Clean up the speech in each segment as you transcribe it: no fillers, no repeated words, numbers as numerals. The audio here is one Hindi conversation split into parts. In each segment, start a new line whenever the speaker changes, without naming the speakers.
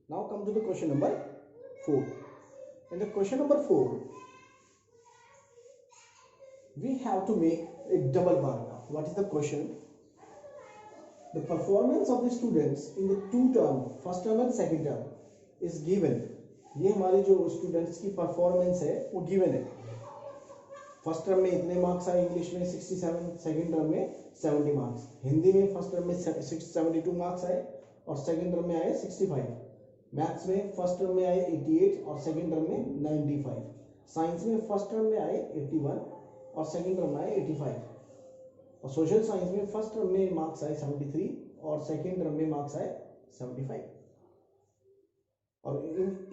Now come to the question number 4. In the question number 4, we have to make a double bar graph. What is the question? The performance of the students in the two term, first term and second term, is given. ये हमारे जो स्टूडेंट्स की परफॉर्मेंस है वो गिवन है. फर्स्ट टर्म में इतने मार्क्स आए, इंग्लिश में 67, सेकंड टर्म में 70 मार्क्स, हिंदी में फर्स्ट टर्म में 72 मार्क्स आए और सेकंड टर्म में आए 65, मैथ्स में फर्स्ट टर्म में आए 88 और सेकंड टर्म में 95, साइंस में फर्स्ट टर्म में आए 81 और सेकंड टर्म में आए 85, और सोशल साइंस में फर्स्ट टर्म में मार्क्स आए 73 और सेकंड टर्म में मार्क्स आए 75. और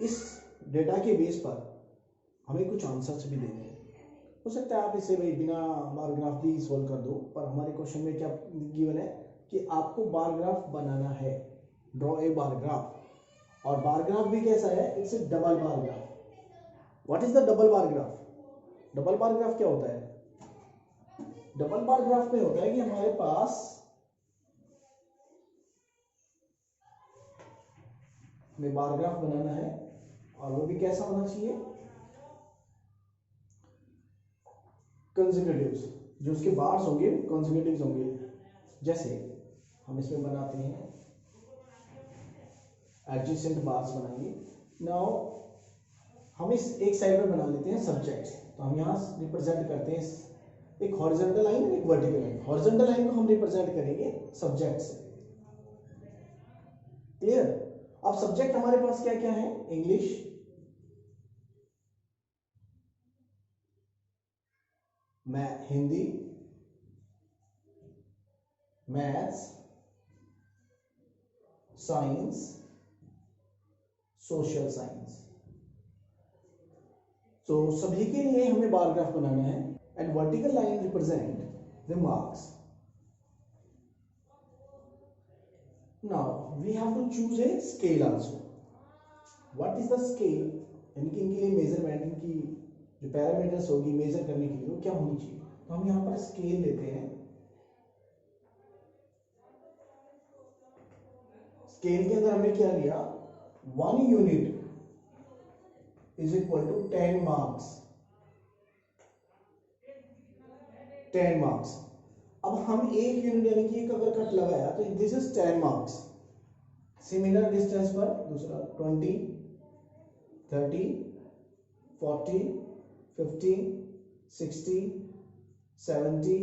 इस डेटा के बेस पर हमें कुछ आंसर्स भी देने हैं. हो सकता है आप इसे भाई बिना बार ग्राफ भी सोल्व कर दो, पर हमारे क्वेश्चन में क्या गिवन है कि आपको बार ग्राफ बनाना है. Draw a bar graph. और बार ग्राफ भी कैसा है? It's A double bar graph. What is the double bar graph? Double bar graph क्या होता है? डबल बार ग्राफ में होता है कि हमारे पास में बार ग्राफ बनाना है और वो भी कैसा होना चाहिए? कंसेक्यूटिव्स. जो उसके बार्स होंगे कंसेक्यूटिव्स होंगे. जैसे हम इसमें बनाते हैं एडजेसेंट बार्स बनाएंगे. नाउ हम इस एक साइड में बना लेते हैं सब्जेक्ट्स. तो हम यहाँ रिप्रेजेंट करते हैं एक हॉरिजॉन्टल लाइन और एक वर्टिकल लाइन. हॉरिजॉन्टल लाइन को हम रिप्रेजेंट करेंगे सब्जेक्ट से. क्लियर? अब सब्जेक्ट हमारे पास क्या क्या है? English, Hindi, maths, science, social science. तो सभी के लिए हमें बार ग्राफ बनाना है. And vertical line represent the marks. Now we have to choose a scale also. What is the scale? यानी कि इनके लिए मेजरमेंट, इनकी जो पैरामीटर्स होगी मेजर करने के लिए वो क्या होनी चाहिए. तो हम यहाँ पर स्केल लेते हैं. स्केल के अंदर हमने क्या लिया? 1 unit is equal to 10 marks. 10 marks. अब हम एक यूनिट यानी कि एक अगर कट लगाया तो this is 10 marks. Similar distance पर दूसरा 20, 30, 40, 50, 60, 70,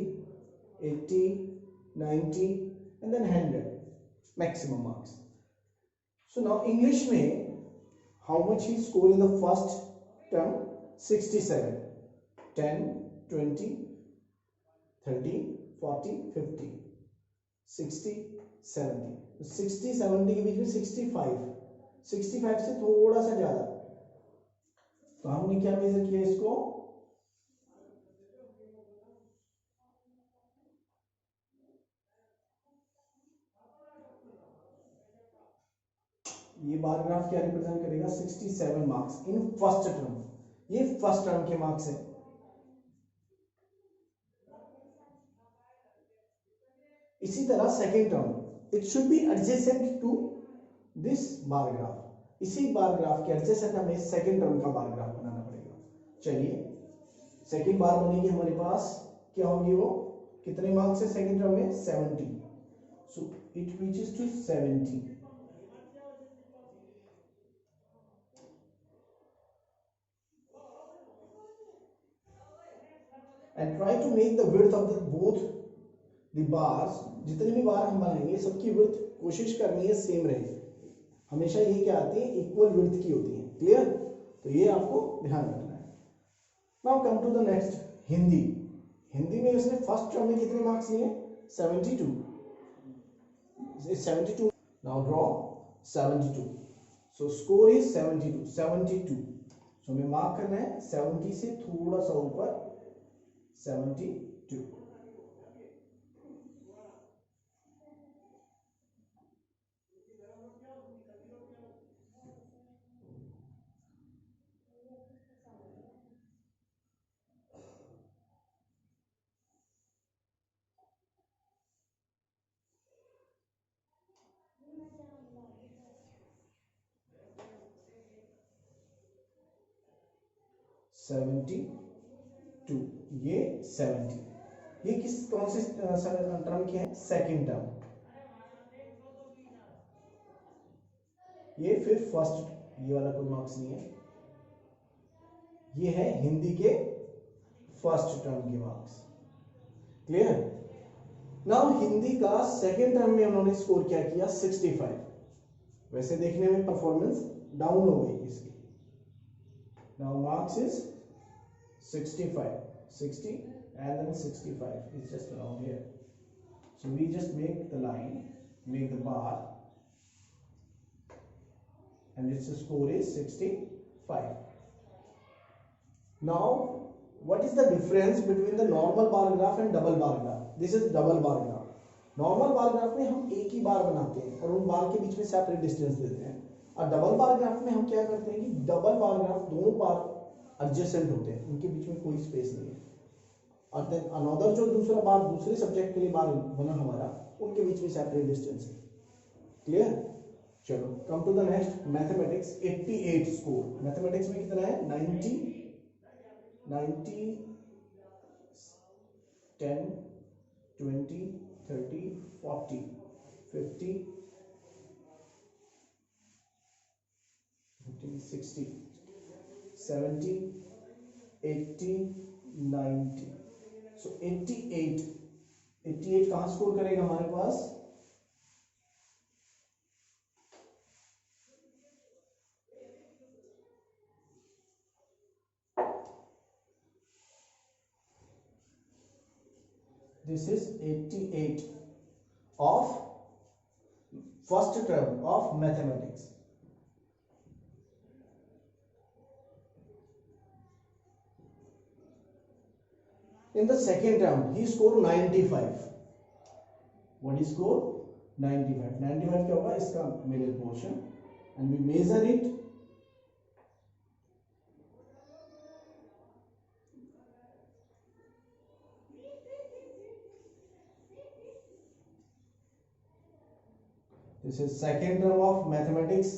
80, 90 and then 100 maximum marks. So now English में how much he scored in the first term? 67. 10, 20, 30, 40, 50, 60, 70. 60, 70 के बीच में 65. 65 से थोड़ा सा ज्यादा. तो हमने क्या मेजर किया इसको? ये बार ग्राफ क्या रिप्रेजेंट करेगा? 67 मार्क्स इन फर्स्ट टर्म. ये फर्स्ट टर्म के मार्क्स है. इसी तरह second term, it should be adjacent to this bar graph. इसी बार ग्राफ के एडजेसेंट हमें सेकेंड टर्म का बार ग्राफ बनाना पड़ेगा. चलिए, सेकेंड बार बनेगी हमारे पास. क्या होगी वो? कितने मार्क्स है सेकेंड टर्म में? 70. So it reaches to 70. And try to make the width of the both the bars. जितने भी बार हम बनाएंगे सबकी विड्थ कोशिश करनी है सेम रहे. हमेशा ये क्या आती है? इक्वल विड्थ की होती है. क्लियर? तो ये आपको ध्यान रखना है. Now come to the next, Hindi. Hindi में इसने फर्स्ट टर्म में कितने मार्क्स लिए? 72. 72. Now draw 72. So score is 72. 72. सो हमें मार्क करना है 70 से थोड़ा सा ऊपर 72. 72, ये 70। ये किस कौन से टर्म की है? Second term. ये फिर फर्स्ट, ये वाला कोई मार्क्स नहीं है, ये है हिंदी के फर्स्ट टर्म के मार्क्स। क्लियर? नाउ हिंदी का सेकंड टर्म में उन्होंने स्कोर क्या किया? 65। वैसे देखने में परफॉर्मेंस डाउन हो गई इसकी। Now marks is 65, 60 and then 65 is just around here. So we just make the line, make the bar, and its score is 65. Now what is the difference between the normal bar graph and double bar graph? This is double bar graph. Normal bar graph में हम एक ही बार बनाते हैं और उन बार के बीच में सेपरेट डिस्टेंस देते हैं, और डबल बार ग्राफ में हम क्या करते हैं कि डबल बार ग्राफ दोनों बार एडजेसेंट होते हैं, उनके बीच में कोई स्पेस नहीं है, और देन अनदर जो दूसरा बार दूसरे सब्जेक्ट के लिए बार बना हमारा, उनके बीच में सेपरेट डिस्टेंस है। क्लियर? चलो come to the next, mathematics 88 score. Mathematics में कितना है? 90, 10, 20, 30, 40, 50, 60, 70, 80, 90। सो 88 कहां स्कोर करेगा हमारे पास? This is 88 of first term of mathematics. In the second term, he scored 95. What he scored? 95. 95 क्या होगा? इसका middle portion, and we measure it. This is second term of mathematics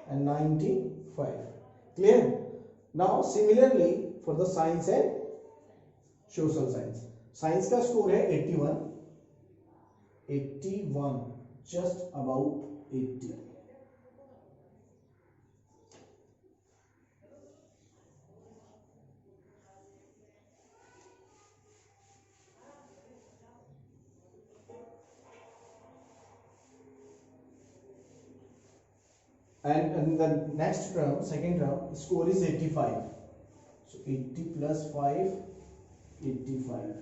and 95. Clear? Now similarly for the science and social science. Science का स्कोर है 81, just about 80. And in the next term, second term, score is 85. So 80 plus 5, 85.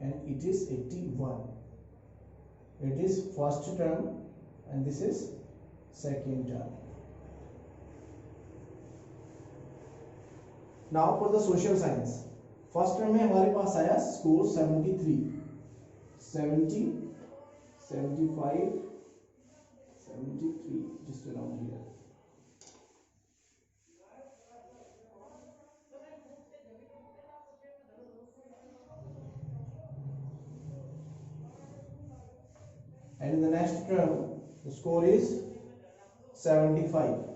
And it is 81. It is first term and this is second term. Now for the social science. First term में हमारे पास आया score 73, 70, 75, 73, just around here. And in the next term, the score is 75.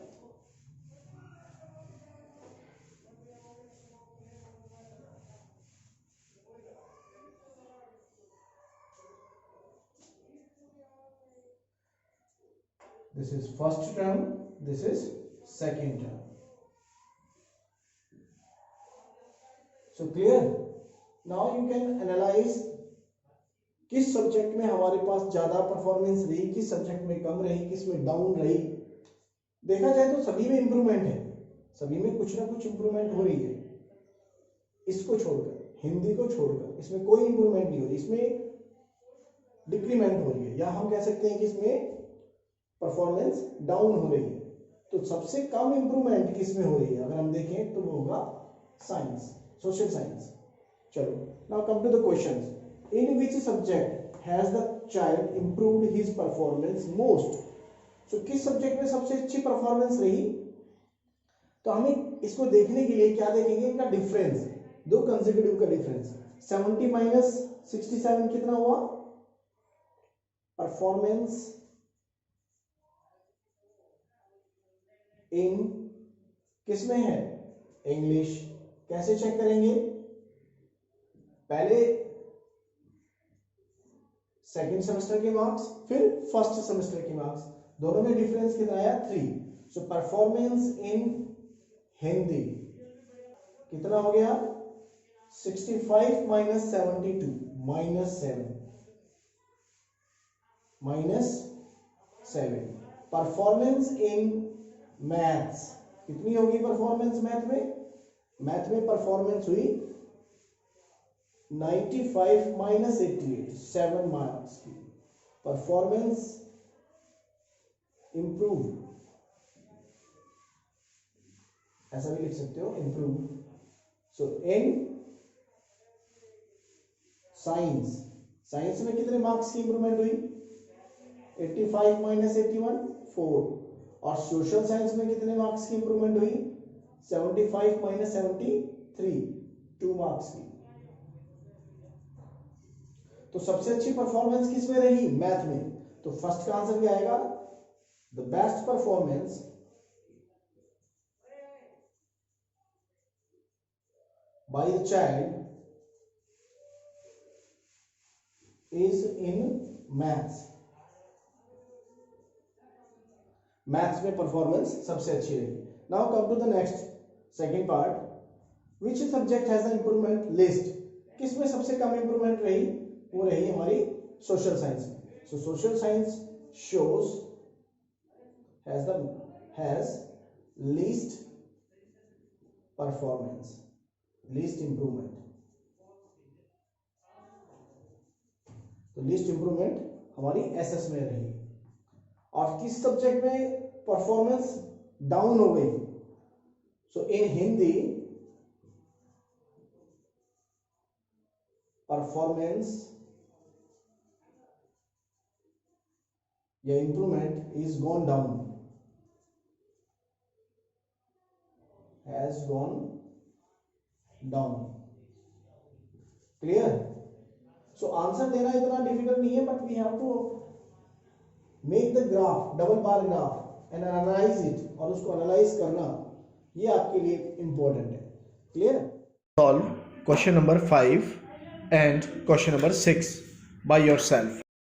This is first term, this is second term. So clear? Now you can analyze किस सब्जेक्ट में हमारे पास ज्यादा परफॉर्मेंस रही, किस सब्जेक्ट में कम रही, किस में डाउन रही। देखा जाए तो सभी में इंप्रूवमेंट है, सभी में कुछ ना कुछ इंप्रूवमेंट हो रही है। इसको छोड़कर, हिंदी को छोड़कर इसमें कोई इंप्रूवमेंट नहीं हो रही, इसमें डिक्रीमेंट हो रही है, या हम कह सकते हैं कि इसमें परफॉर्मेंस डाउन हो रही है। तो सबसे कम इंप्रूवमेंट किस में हो रही है अगर हम देखें तो वो होगा साइंस, सोशल साइंस। चलो now come to the questions. In which subject has the child improved his performance most? So किस सब्जेक्ट में सबसे अच्छी परफॉर्मेंस रही? तो हमें इसको देखने के लिए क्या देखेंगे? इनका डिफरेंस, दो कंसेक्यूटिव का डिफरेंस। 70 माइनस 67 कितना हुआ? परफॉर्मेंस इन किस में है, इंग्लिश। कैसे चेक करेंगे, पहले सेकेंड सेमेस्टर के मार्क्स फिर फर्स्ट सेमेस्टर के मार्क्स, दोनों में डिफरेंस कितना आया 3। सो परफॉर्मेंस इन हिंदी कितना हो गया 65 माइनस 72 -7 परफॉर्मेंस इन मैथ्स कितनी होगी, परफॉर्मेंस मैथ में परफॉर्मेंस हुई 95 माइनस 88 7 मार्क्स की परफॉर्मेंस इंप्रूव, ऐसा भी लिख सकते हो इंप्रूव। सो इन साइंस में कितने मार्क्स की इंप्रूवमेंट हुई 85 माइनस 81 4, और सोशल साइंस में कितने मार्क्स की इंप्रूवमेंट हुई 75 माइनस 73 2 मार्क्स की। तो सबसे अच्छी परफॉर्मेंस किस में रही, मैथ में। तो फर्स्ट का आंसर क्या आएगा, the best performance by the child is in maths. Maths में परफॉर्मेंस सबसे अच्छी रही। Now come to the next second part, which subject has the improvement list. किस में सबसे कम इंप्रूवमेंट रही, वो रही हमारी सोशल साइंस में। So social science shows has least performance, least improvement. तो लीस्ट इंप्रूवमेंट हमारी एसएस में रही। और किस सब्जेक्ट में परफॉर्मेंस डाउन हो गई, सो इन हिंदी परफॉर्मेंस या improvement is gone down, has gone down. Clear. So answer देना इतना डिफिकल्ट नहीं है, but we have to make the graph, double bar graph and analyse it, और उसको एनालाइज करना ये आपके लिए इंपॉर्टेंट है। Clear. Solve question number 5 and question number 6 by yourself.